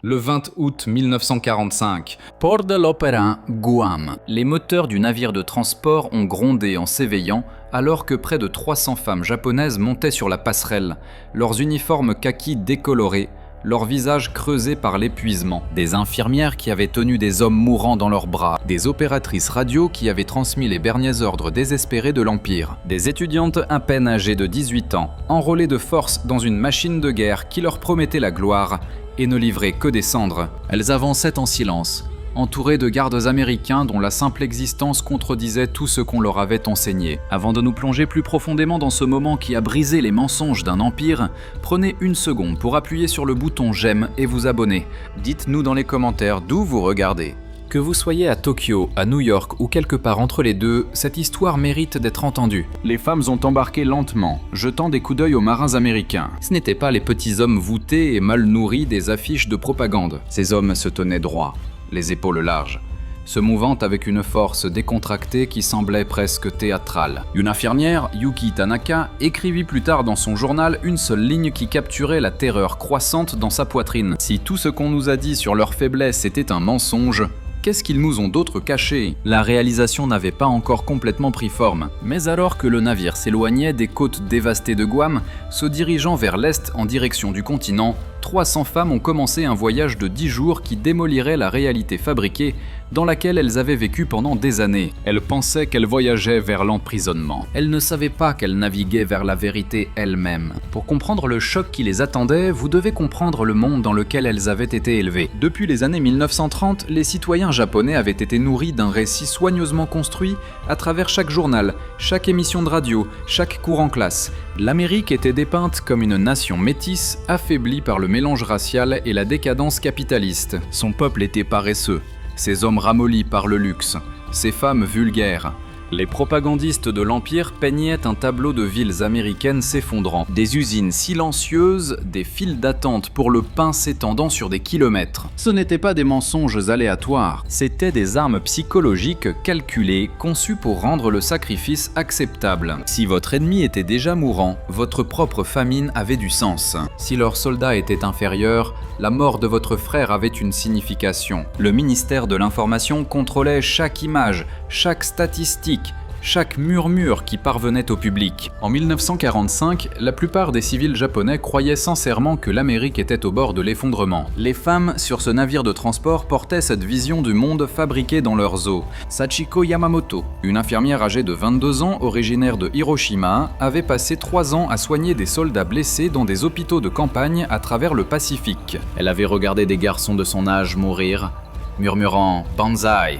Le 20 août 1945, port de l'Opéra, Guam. Les moteurs du navire de transport ont grondé en s'éveillant alors que près de 300 femmes japonaises montaient sur la passerelle, leurs uniformes kaki décolorés, leurs visages creusés par l'épuisement. Des infirmières qui avaient tenu des hommes mourants dans leurs bras, des opératrices radio qui avaient transmis les derniers ordres désespérés de l'Empire, des étudiantes à peine âgées de 18 ans, enrôlées de force dans une machine de guerre qui leur promettait la gloire et ne livrait que des cendres. Elles avançaient en silence, entourées de gardes américains dont la simple existence contredisait tout ce qu'on leur avait enseigné. Avant de nous plonger plus profondément dans ce moment qui a brisé les mensonges d'un empire, prenez une seconde pour appuyer sur le bouton j'aime et vous abonner. Dites-nous dans les commentaires d'où vous regardez. Que vous soyez à Tokyo, à New York ou quelque part entre les deux, cette histoire mérite d'être entendue. Les femmes ont embarqué lentement, jetant des coups d'œil aux marins américains. Ce n'étaient pas les petits hommes voûtés et mal nourris des affiches de propagande. Ces hommes se tenaient droits, les épaules larges, se mouvant avec une force décontractée qui semblait presque théâtrale. Une infirmière, Yuki Tanaka, écrivit plus tard dans son journal une seule ligne qui capturait la terreur croissante dans sa poitrine. Si tout ce qu'on nous a dit sur leur faiblesse était un mensonge, qu'est-ce qu'ils nous ont d'autre caché? La réalisation n'avait pas encore complètement pris forme. Mais alors que le navire s'éloignait des côtes dévastées de Guam, se dirigeant vers l'est en direction du continent, 300 femmes ont commencé un voyage de 10 jours qui démolirait la réalité fabriquée dans laquelle elles avaient vécu pendant des années. Elles pensaient qu'elles voyageaient vers l'emprisonnement. Elles ne savaient pas qu'elles naviguaient vers la vérité elles-mêmes. Pour comprendre le choc qui les attendait, vous devez comprendre le monde dans lequel elles avaient été élevées. Depuis les années 1930, les citoyens japonais avaient été nourris d'un récit soigneusement construit à travers chaque journal, chaque émission de radio, chaque cours en classe. L'Amérique était dépeinte comme une nation métisse, affaiblie par le mélange racial et la décadence capitaliste. Son peuple était paresseux, ses hommes ramollis par le luxe, ses femmes vulgaires. Les propagandistes de l'Empire peignaient un tableau de villes américaines s'effondrant, des usines silencieuses, des files d'attente pour le pain s'étendant sur des kilomètres. Ce n'étaient pas des mensonges aléatoires, c'étaient des armes psychologiques calculées, conçues pour rendre le sacrifice acceptable. Si votre ennemi était déjà mourant, votre propre famine avait du sens. Si leurs soldats étaient inférieurs, la mort de votre frère avait une signification. Le ministère de l'Information contrôlait chaque image, chaque statistique, chaque murmure qui parvenait au public. En 1945, la plupart des civils japonais croyaient sincèrement que l'Amérique était au bord de l'effondrement. Les femmes sur ce navire de transport portaient cette vision du monde fabriquée dans leurs os. Sachiko Yamamoto, une infirmière âgée de 22 ans, originaire de Hiroshima, avait passé 3 ans à soigner des soldats blessés dans des hôpitaux de campagne à travers le Pacifique. Elle avait regardé des garçons de son âge mourir, murmurant « Banzai »,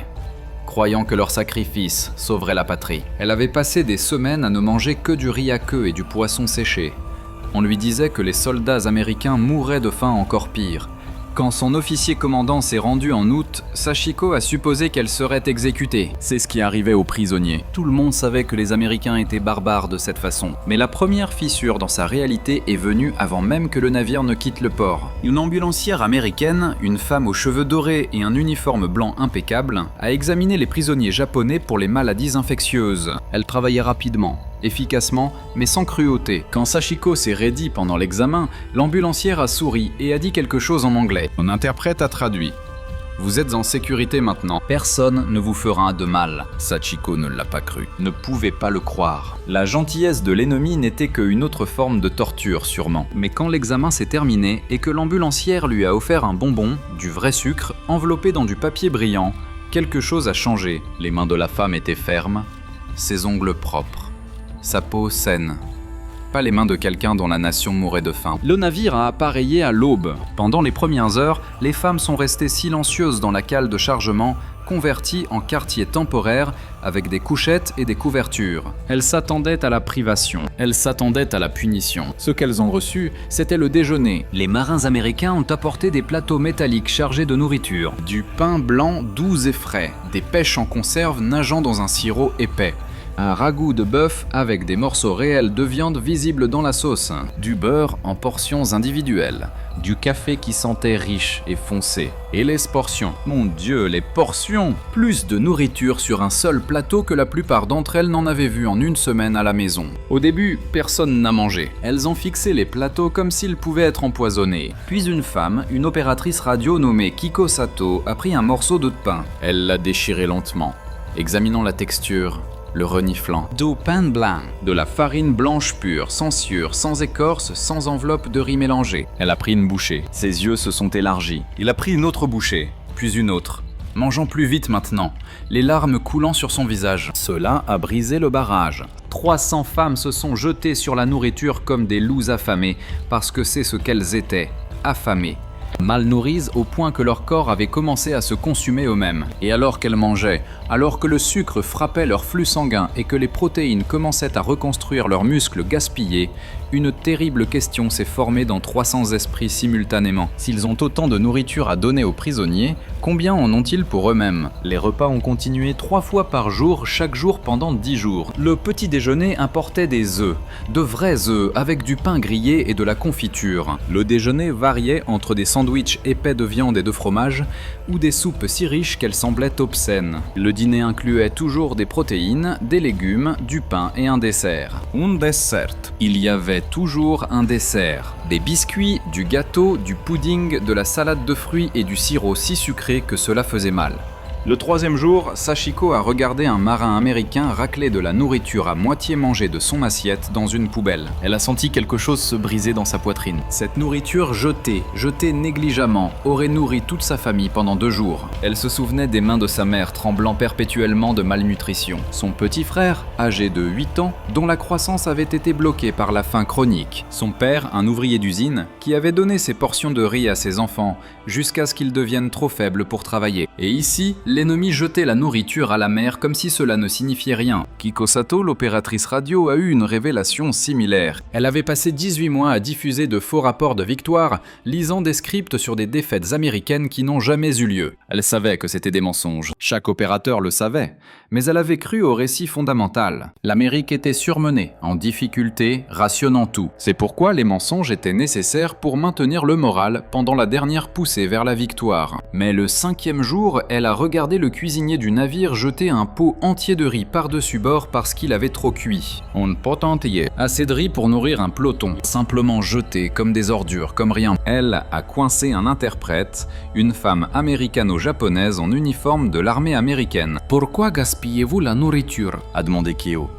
croyant que leur sacrifice sauverait la patrie. Elle avait passé des semaines à ne manger que du riz à queue et du poisson séché. On lui disait que les soldats américains mouraient de faim encore pire. Quand son officier commandant s'est rendu en août, Sachiko a supposé qu'elle serait exécutée. C'est ce qui arrivait aux prisonniers. Tout le monde savait que les Américains étaient barbares de cette façon. Mais la première fissure dans sa réalité est venue avant même que le navire ne quitte le port. Une ambulancière américaine, une femme aux cheveux dorés et un uniforme blanc impeccable, a examiné les prisonniers japonais pour les maladies infectieuses. Elle travaillait rapidement, efficacement, mais sans cruauté. Quand Sachiko s'est raidie pendant l'examen, l'ambulancière a souri et a dit quelque chose en anglais. Mon interprète a traduit. « Vous êtes en sécurité maintenant. Personne ne vous fera de mal. » Sachiko ne l'a pas cru, ne pouvait pas le croire. La gentillesse de l'ennemi n'était qu'une autre forme de torture sûrement. Mais quand l'examen s'est terminé et que l'ambulancière lui a offert un bonbon, du vrai sucre, enveloppé dans du papier brillant, quelque chose a changé. Les mains de la femme étaient fermes, ses ongles propres, sa peau saine. Pas les mains de quelqu'un dont la nation mourait de faim. Le navire a appareillé à l'aube. Pendant les premières heures, les femmes sont restées silencieuses dans la cale de chargement, convertie en quartier temporaire avec des couchettes et des couvertures. Elles s'attendaient à la privation, elles s'attendaient à la punition. Ce qu'elles ont reçu, c'était le déjeuner. Les marins américains ont apporté des plateaux métalliques chargés de nourriture, du pain blanc doux et frais, des pêches en conserve nageant dans un sirop épais, Un ragoût de bœuf avec des morceaux réels de viande visibles dans la sauce. Du beurre en portions individuelles. Du café qui sentait riche et foncé. Et les portions. Mon Dieu, les portions! Plus de nourriture sur un seul plateau que la plupart d'entre elles n'en avaient vu en une semaine à la maison. Au début, personne n'a mangé. Elles ont fixé les plateaux comme s'ils pouvaient être empoisonnés. Puis une femme, une opératrice radio nommée Kiko Sato, a pris un morceau de pain. Elle l'a déchiré lentement, examinant la texture. Le reniflant. Du pain blanc. De la farine blanche pure, sans sueur, sans écorce, sans enveloppe de riz mélangé. Elle a pris une bouchée. Ses yeux se sont élargis. Il a pris une autre bouchée, puis une autre. Mangeant plus vite maintenant, les larmes coulant sur son visage. Cela a brisé le barrage. 300 femmes se sont jetées sur la nourriture comme des loups affamés, parce que c'est ce qu'elles étaient, affamées. Mal nourries au point que leur corps avait commencé à se consumer eux-mêmes. Et alors qu'elles mangeaient, alors que le sucre frappait leur flux sanguin et que les protéines commençaient à reconstruire leurs muscles gaspillés, une terrible question s'est formée dans 300 esprits simultanément. S'ils ont autant de nourriture à donner aux prisonniers, combien en ont-ils pour eux-mêmes? Les repas ont continué 3 fois par jour, chaque jour pendant 10 jours. Le petit déjeuner importait des œufs, de vrais œufs avec du pain grillé et de la confiture. Le déjeuner variait entre des sandwichs épais de viande et de fromage ou des soupes si riches qu'elles semblaient obscènes. Le dîner incluait toujours des protéines, des légumes, du pain et un dessert. Un dessert. Il y avait toujours un dessert. Des biscuits, du gâteau, du pudding, de la salade de fruits et du sirop si sucré que cela faisait mal. Le 3e jour, Sachiko a regardé un marin américain racler de la nourriture à moitié mangée de son assiette dans une poubelle. Elle a senti quelque chose se briser dans sa poitrine. Cette nourriture jetée négligemment, aurait nourri toute sa famille pendant 2 jours. Elle se souvenait des mains de sa mère tremblant perpétuellement de malnutrition. Son petit frère, âgé de 8 ans, dont la croissance avait été bloquée par la faim chronique. Son père, un ouvrier d'usine, qui avait donné ses portions de riz à ses enfants jusqu'à ce qu'ils deviennent trop faibles pour travailler. Et ici, l'ennemi jetait la nourriture à la mer comme si cela ne signifiait rien. Kiko Sato, l'opératrice radio, a eu une révélation similaire. Elle avait passé 18 mois à diffuser de faux rapports de victoire, lisant des scripts sur des défaites américaines qui n'ont jamais eu lieu. Elle savait que c'était des mensonges. Chaque opérateur le savait. Mais elle avait cru au récit fondamental. L'Amérique était surmenée, en difficulté, rationnant tout. C'est pourquoi les mensonges étaient nécessaires pour maintenir le moral pendant la dernière poussée vers la victoire. Mais le 5e jour, elle a regardé le cuisinier du navire jeter un pot entier de riz par-dessus bord parce qu'il avait trop cuit. Un pot entier. Assez de riz pour nourrir un peloton. Simplement jeté comme des ordures, comme rien. Elle a coincé un interprète, une femme américano-japonaise en uniforme de l'armée américaine. Pourquoi gaspillez-vous la nourriture? A demandé Kyo.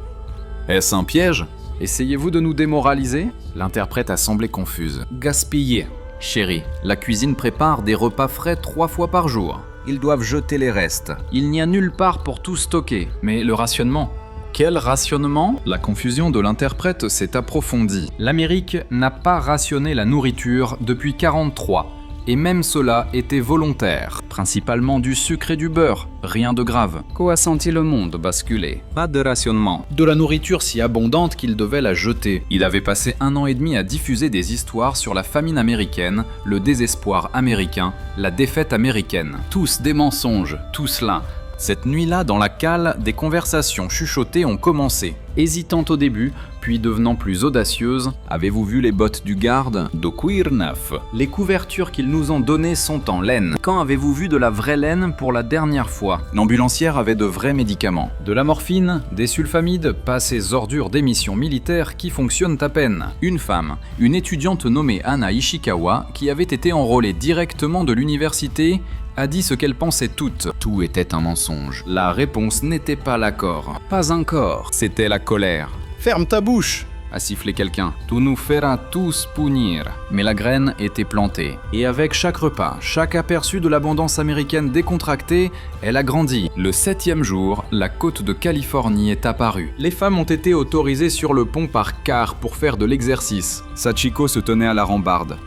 Est-ce un piège? Essayez-vous de nous démoraliser? L'interprète a semblé confuse. Gaspiller. Chérie, la cuisine prépare des repas frais 3 fois par jour. Ils doivent jeter les restes. Il n'y a nulle part pour tout stocker. Mais le rationnement? Quel rationnement? La confusion de l'interprète s'est approfondie. L'Amérique n'a pas rationné la nourriture depuis 1943. Et même cela était volontaire. Principalement du sucre et du beurre. Rien de grave. Quoi senti le monde basculer? Pas de rationnement. De la nourriture si abondante qu'il devait la jeter. Il avait passé 1 an et demi à diffuser des histoires sur la famine américaine, le désespoir américain, la défaite américaine. Tous des mensonges, tout cela. Cette nuit-là, dans la cale, des conversations chuchotées ont commencé. Hésitantes au début, puis devenant plus audacieuses. Avez-vous vu les bottes du garde? De cuir neuf. Les couvertures qu'ils nous ont données sont en laine. Quand avez-vous vu de la vraie laine pour la dernière fois? L'ambulancière avait de vrais médicaments. De la morphine, des sulfamides, pas ces ordures d'émissions militaires qui fonctionnent à peine. Une femme, une étudiante nommée Anna Ishikawa, qui avait été enrôlée directement de l'université, a dit ce qu'elle pensait toutes. Tout était un mensonge. La réponse n'était pas l'accord. Pas encore. C'était la colère. « Ferme ta bouche !» a sifflé quelqu'un. « Tu nous feras tous punir. » Mais la graine était plantée. Et avec chaque repas, chaque aperçu de l'abondance américaine décontractée, elle a grandi. Le 7e jour, la côte de Californie est apparue. Les femmes ont été autorisées sur le pont par quart pour faire de l'exercice. Sachiko se tenait à la rambarde,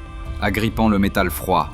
agrippant le métal froid,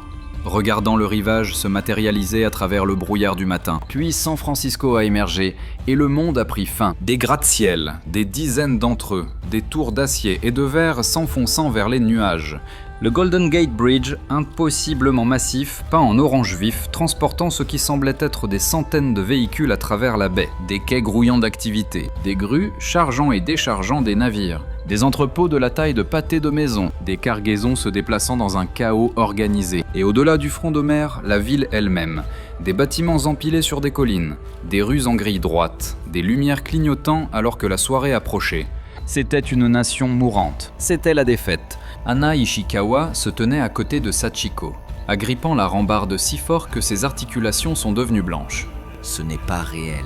regardant le rivage se matérialiser à travers le brouillard du matin. Puis San Francisco a émergé et le monde a pris fin. Des gratte-ciel, des dizaines d'entre eux, des tours d'acier et de verre s'enfonçant vers les nuages, Le Golden Gate Bridge, impossiblement massif, peint en orange vif, transportant ce qui semblait être des centaines de véhicules à travers la baie, des quais grouillants d'activité, des grues chargeant et déchargeant des navires, des entrepôts de la taille de pâtés de maison, des cargaisons se déplaçant dans un chaos organisé, et au-delà du front de mer, la ville elle-même, des bâtiments empilés sur des collines, des rues en grille droite, des lumières clignotant alors que la soirée approchait. C'était une nation mourante, c'était la défaite. Anna Ishikawa se tenait à côté de Sachiko, agrippant la rambarde si fort que ses articulations sont devenues blanches. « Ce n'est pas réel »,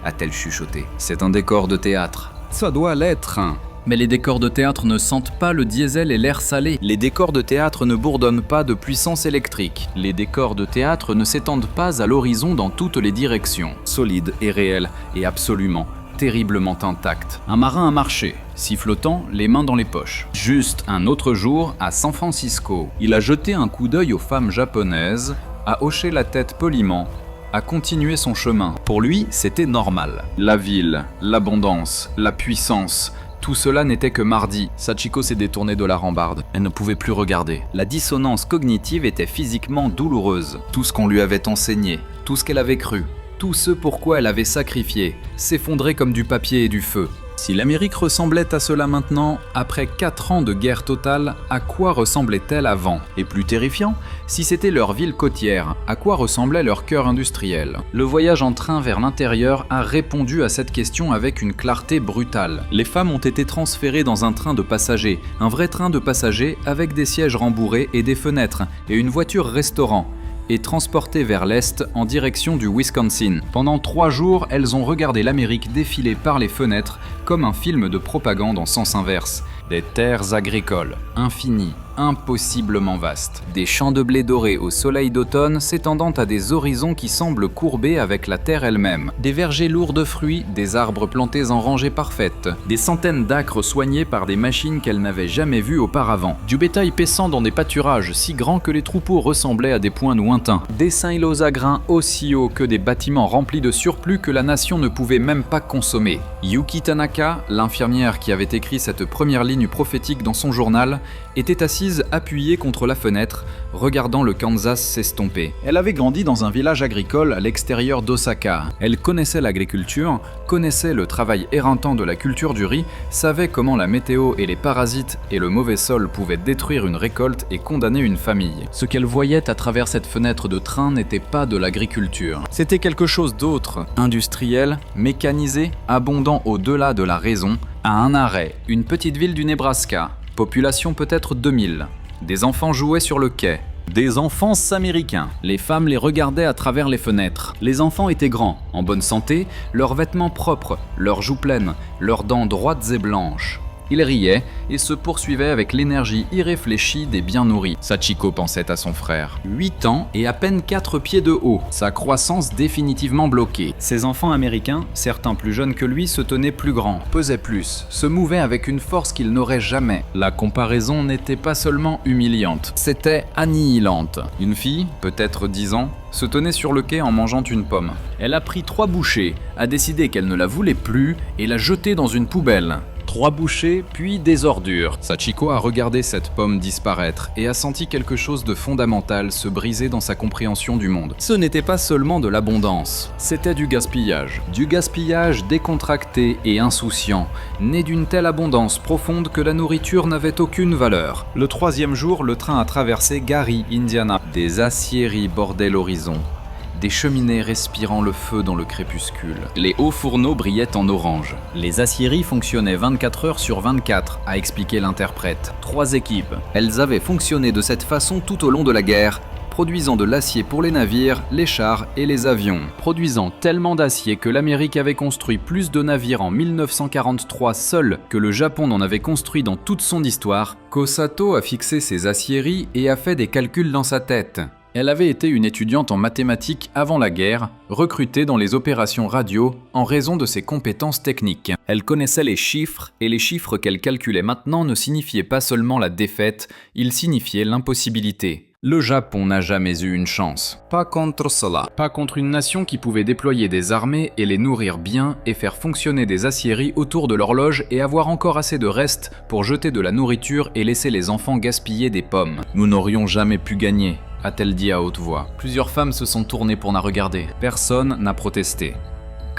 a-t-elle chuchoté. « C'est un décor de théâtre. »« Ça doit l'être. » Mais les décors de théâtre ne sentent pas le diesel et l'air salé. Les décors de théâtre ne bourdonnent pas de puissance électrique. Les décors de théâtre ne s'étendent pas à l'horizon dans toutes les directions. Solides et réels et absolument terriblement intact. Un marin a marché, sifflotant, les mains dans les poches. Juste un autre jour, à San Francisco, il a jeté un coup d'œil aux femmes japonaises, a hoché la tête poliment, a continué son chemin. Pour lui, c'était normal. La ville, l'abondance, la puissance, tout cela n'était que mardi. Sachiko s'est détournée de la rambarde. Elle ne pouvait plus regarder. La dissonance cognitive était physiquement douloureuse. Tout ce qu'on lui avait enseigné, tout ce qu'elle avait cru, tout ce pourquoi elle avait sacrifié, s'effondrait comme du papier et du feu. Si l'Amérique ressemblait à cela maintenant, après 4 ans de guerre totale, à quoi ressemblait-elle avant? Et plus terrifiant, si c'était leur ville côtière, à quoi ressemblait leur cœur industriel? Le voyage en train vers l'intérieur a répondu à cette question avec une clarté brutale. Les femmes ont été transférées dans un train de passagers, un vrai train de passagers avec des sièges rembourrés et des fenêtres, et une voiture-restaurant, et transportées vers l'est en direction du Wisconsin. Pendant 3 jours, elles ont regardé l'Amérique défiler par les fenêtres comme un film de propagande en sens inverse. Des terres agricoles, infinies, impossiblement vastes. Des champs de blé doré au soleil d'automne s'étendant à des horizons qui semblent courbés avec la terre elle-même. Des vergers lourds de fruits, des arbres plantés en rangées parfaites. Des centaines d'acres soignés par des machines qu'elles n'avaient jamais vues auparavant. Du bétail paissant dans des pâturages si grands que les troupeaux ressemblaient à des points lointains. Des silos à grains aussi hauts que des bâtiments remplis de surplus que la nation ne pouvait même pas consommer. Yuki Tanaka, l'infirmière qui avait écrit cette première ligne prophétique dans son journal, était assise appuyée contre la fenêtre, regardant le Kansas s'estomper. Elle avait grandi dans un village agricole à l'extérieur d'Osaka. Elle connaissait l'agriculture, connaissait le travail éreintant de la culture du riz, savait comment la météo et les parasites et le mauvais sol pouvaient détruire une récolte et condamner une famille. Ce qu'elle voyait à travers cette fenêtre de train n'était pas de l'agriculture. C'était quelque chose d'autre, industriel, mécanisé, abondant au-delà de la raison. À un arrêt, une petite ville du Nebraska, population peut-être 2000. Des enfants jouaient sur le quai. Des enfants américains. Les femmes les regardaient à travers les fenêtres. Les enfants étaient grands, en bonne santé, leurs vêtements propres, leurs joues pleines, leurs dents droites et blanches. Ils riaient et se poursuivaient avec l'énergie irréfléchie des bien nourris. Sachiko pensait à son frère. 8 ans et à peine 4 pieds de haut, sa croissance définitivement bloquée. Ses enfants américains, certains plus jeunes que lui, se tenaient plus grands, pesaient plus, se mouvaient avec une force qu'il n'aurait jamais. La comparaison n'était pas seulement humiliante, c'était annihilante. Une fille, peut-être 10 ans, se tenait sur le quai en mangeant une pomme. Elle a pris 3 bouchées, a décidé qu'elle ne la voulait plus et l'a jetée dans une poubelle. 3 bouchées, puis des ordures. Sachiko a regardé cette pomme disparaître et a senti quelque chose de fondamental se briser dans sa compréhension du monde. Ce n'était pas seulement de l'abondance, c'était du gaspillage. Du gaspillage décontracté et insouciant, né d'une telle abondance profonde que la nourriture n'avait aucune valeur. Le 3e jour, le train a traversé Gary, Indiana. Des aciéries bordaient l'horizon. Des cheminées respirant le feu dans le crépuscule. Les hauts fourneaux brillaient en orange. Les aciéries fonctionnaient 24 heures sur 24, a expliqué l'interprète. 3 équipes. Elles avaient fonctionné de cette façon tout au long de la guerre, produisant de l'acier pour les navires, les chars et les avions. Produisant tellement d'acier que l'Amérique avait construit plus de navires en 1943 seul que le Japon n'en avait construit dans toute son histoire, Kosato a fixé ses aciéries et a fait des calculs dans sa tête. Elle avait été une étudiante en mathématiques avant la guerre, recrutée dans les opérations radio en raison de ses compétences techniques. Elle connaissait les chiffres, et les chiffres qu'elle calculait maintenant ne signifiaient pas seulement la défaite, ils signifiaient l'impossibilité. Le Japon n'a jamais eu une chance. Pas contre cela. Pas contre une nation qui pouvait déployer des armées et les nourrir bien et faire fonctionner des aciéries autour de l'horloge et avoir encore assez de restes pour jeter de la nourriture et laisser les enfants gaspiller des pommes. Nous n'aurions jamais pu gagner, a-t-elle dit à haute voix. Plusieurs femmes se sont tournées pour la regarder. Personne n'a protesté.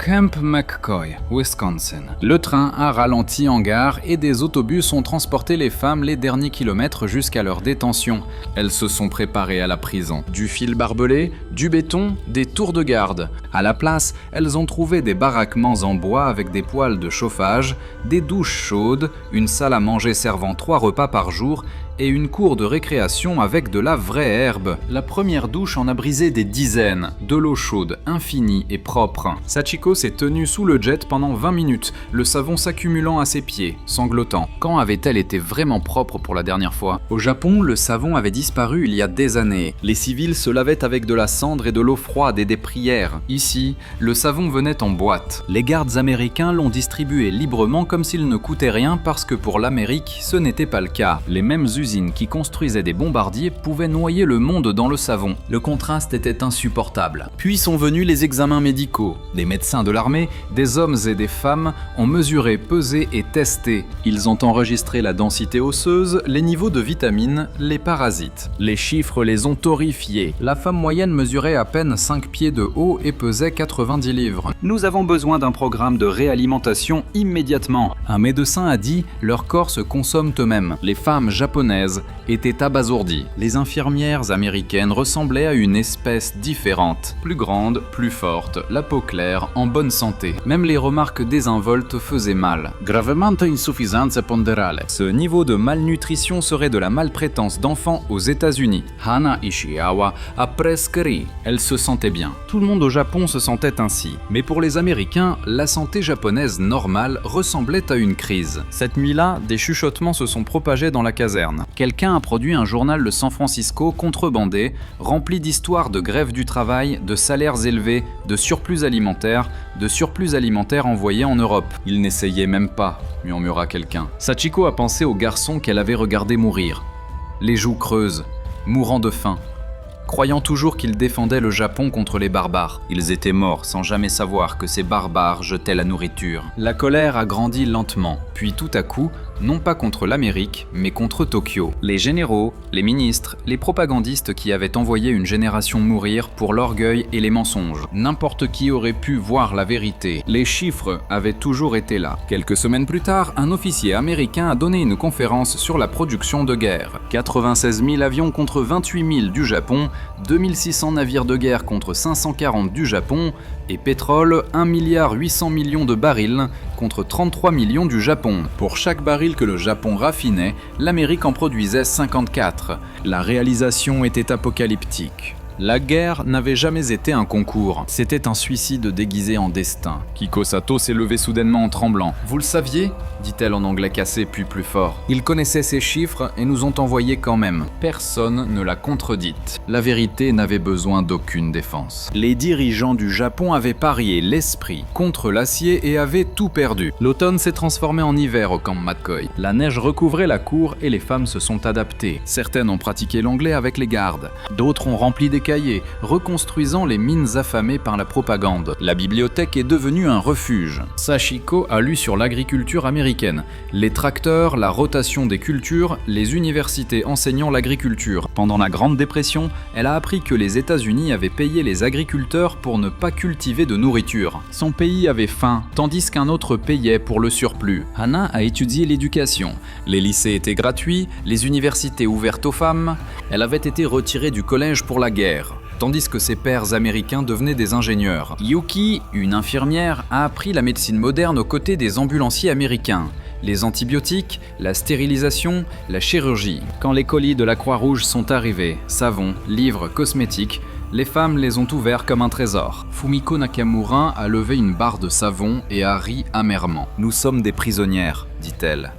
Camp McCoy, Wisconsin. Le train a ralenti en gare et des autobus ont transporté les femmes les derniers kilomètres jusqu'à leur détention. Elles se sont préparées à la prison. Du fil barbelé, du béton, des tours de garde. À la place, elles ont trouvé des baraquements en bois avec des poêles de chauffage, des douches chaudes, une salle à manger servant 3 repas par jour et une cour de récréation avec de la vraie herbe. La première douche en a brisé des dizaines, de l'eau chaude, infinie et propre. Sachiko s'est tenue sous le jet pendant 20 minutes, le savon s'accumulant à ses pieds, sanglotant. Quand avait-elle été vraiment propre pour la dernière fois? Au Japon, le savon avait disparu il y a des années. Les civils se lavaient avec de la cendre et de l'eau froide et des prières. Ici, le savon venait en boîte. Les gardes américains l'ont distribué librement comme s'il ne coûtait rien parce que pour l'Amérique, ce n'était pas le cas. Les mêmes usines qui construisaient des bombardiers pouvaient noyer le monde dans le savon. Le contraste était insupportable. Puis sont venus les examens médicaux. Des médecins de l'armée, des hommes et des femmes ont mesuré, pesé et testé. Ils ont enregistré la densité osseuse, les niveaux de vitamines, les parasites. Les chiffres les ont horrifiés. La femme moyenne mesurait à peine 5 pieds de haut et pesait 90 livres. Nous avons besoin d'un programme de réalimentation immédiatement. Un médecin a dit, leurs corps se consomment eux-mêmes. Les femmes japonaises étaient abasourdies. Les infirmières américaines ressemblaient à une espèce différente. Plus grande, plus forte, la peau claire, en bonne santé. Même les remarques désinvoltes faisaient mal. Gravement insuffisanza ponderale. Ce niveau de malnutrition serait de la maltraitance d'enfants aux États-Unis. Hana Ishiawa a presque ri. Elle se sentait bien. Tout le monde au Japon se sentait ainsi. Mais pour les Américains, la santé japonaise normale ressemblait à une crise. Cette nuit-là, des chuchotements se sont propagés dans la caserne. Quelqu'un a produit un journal de San Francisco contrebandé, rempli d'histoires de grève du travail, de salaires élevés, de surplus alimentaires envoyés en Europe. Il n'essayait même pas, murmura quelqu'un. Sachiko a pensé au garçon qu'elle avait regardé mourir. Les joues creuses, mourant de faim, croyant toujours qu'ils défendaient le Japon contre les barbares. Ils étaient morts sans jamais savoir que ces barbares jetaient la nourriture. La colère a grandi lentement, puis tout à coup, non pas contre l'Amérique, mais contre Tokyo. Les généraux, les ministres, les propagandistes qui avaient envoyé une génération mourir pour l'orgueil et les mensonges. N'importe qui aurait pu voir la vérité. Les chiffres avaient toujours été là. Quelques semaines plus tard, un officier américain a donné une conférence sur la production de guerre. 96 000 avions contre 28 000 du Japon, 2600 navires de guerre contre 540 du Japon, et pétrole, 1,8 milliard de barils contre 33 millions du Japon. Pour chaque baril que le Japon raffinait, l'Amérique en produisait 54. La réalisation était apocalyptique. La guerre n'avait jamais été un concours, c'était un suicide déguisé en destin. Kiko Sato s'est levée soudainement en tremblant. « Vous le saviez ?» dit-elle en anglais cassé puis plus fort. Ils connaissaient ces chiffres et nous ont envoyés quand même. Personne ne l'a contredite. La vérité n'avait besoin d'aucune défense. Les dirigeants du Japon avaient parié l'esprit contre l'acier et avaient tout perdu. L'automne s'est transformé en hiver au camp McCoy. La neige recouvrait la cour et les femmes se sont adaptées. Certaines ont pratiqué l'anglais avec les gardes. D'autres ont rempli des cahiers, reconstruisant les mines affamées par la propagande. La bibliothèque est devenue un refuge. Sachiko a lu sur l'agriculture américaine, les tracteurs, la rotation des cultures, les universités enseignant l'agriculture. Pendant la Grande Dépression, elle a appris que les États-Unis avaient payé les agriculteurs pour ne pas cultiver de nourriture. Son pays avait faim, tandis qu'un autre payait pour le surplus. Hana a étudié l'éducation. Les lycées étaient gratuits, les universités ouvertes aux femmes. Elle avait été retirée du collège pour la guerre, tandis que ses pairs américains devenaient des ingénieurs. Yuki, une infirmière, a appris la médecine moderne aux côtés des ambulanciers américains. Les antibiotiques, la stérilisation, la chirurgie. Quand les colis de la Croix-Rouge sont arrivés, savon, livres, cosmétiques, les femmes les ont ouverts comme un trésor. Fumiko Nakamura a levé une barre de savon et a ri amèrement. « Nous sommes des prisonnières », dit-elle.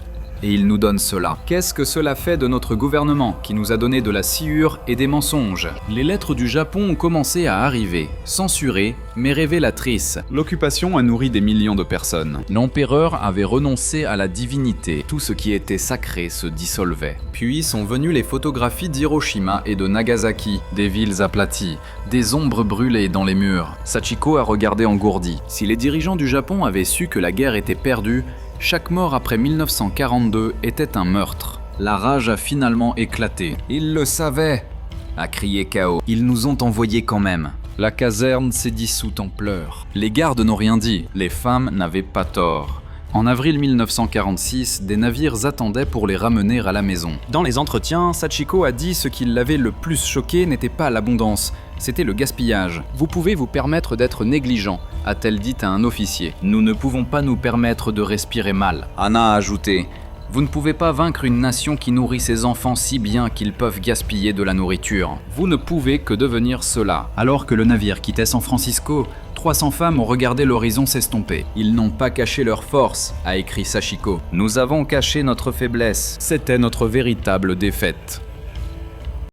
et il nous donne cela. Qu'est-ce que cela fait de notre gouvernement, qui nous a donné de la sciure et des mensonges? Les lettres du Japon ont commencé à arriver, censurées, mais révélatrices. L'occupation a nourri des millions de personnes. L'empereur avait renoncé à la divinité. Tout ce qui était sacré se dissolvait. Puis sont venues les photographies d'Hiroshima et de Nagasaki, des villes aplaties, des ombres brûlées dans les murs. Sachiko a regardé engourdi. Si les dirigeants du Japon avaient su que la guerre était perdue, chaque mort après 1942 était un meurtre. La rage a finalement éclaté. Ils le savaient, a crié Kao. Ils nous ont envoyés quand même. La caserne s'est dissoute en pleurs. Les gardes n'ont rien dit, les femmes n'avaient pas tort. En avril 1946, des navires attendaient pour les ramener à la maison. Dans les entretiens, Sachiko a dit ce qui l'avait le plus choqué n'était pas l'abondance, c'était le gaspillage. « Vous pouvez vous permettre d'être négligent », a-t-elle dit à un officier. « Nous ne pouvons pas nous permettre de respirer mal », Anna a ajouté. « Vous ne pouvez pas vaincre une nation qui nourrit ses enfants si bien qu'ils peuvent gaspiller de la nourriture. Vous ne pouvez que devenir cela. » Alors que le navire quittait San Francisco, 300 femmes ont regardé l'horizon s'estomper. « Ils n'ont pas caché leur force », a écrit Sachiko. « Nous avons caché notre faiblesse. C'était notre véritable défaite. »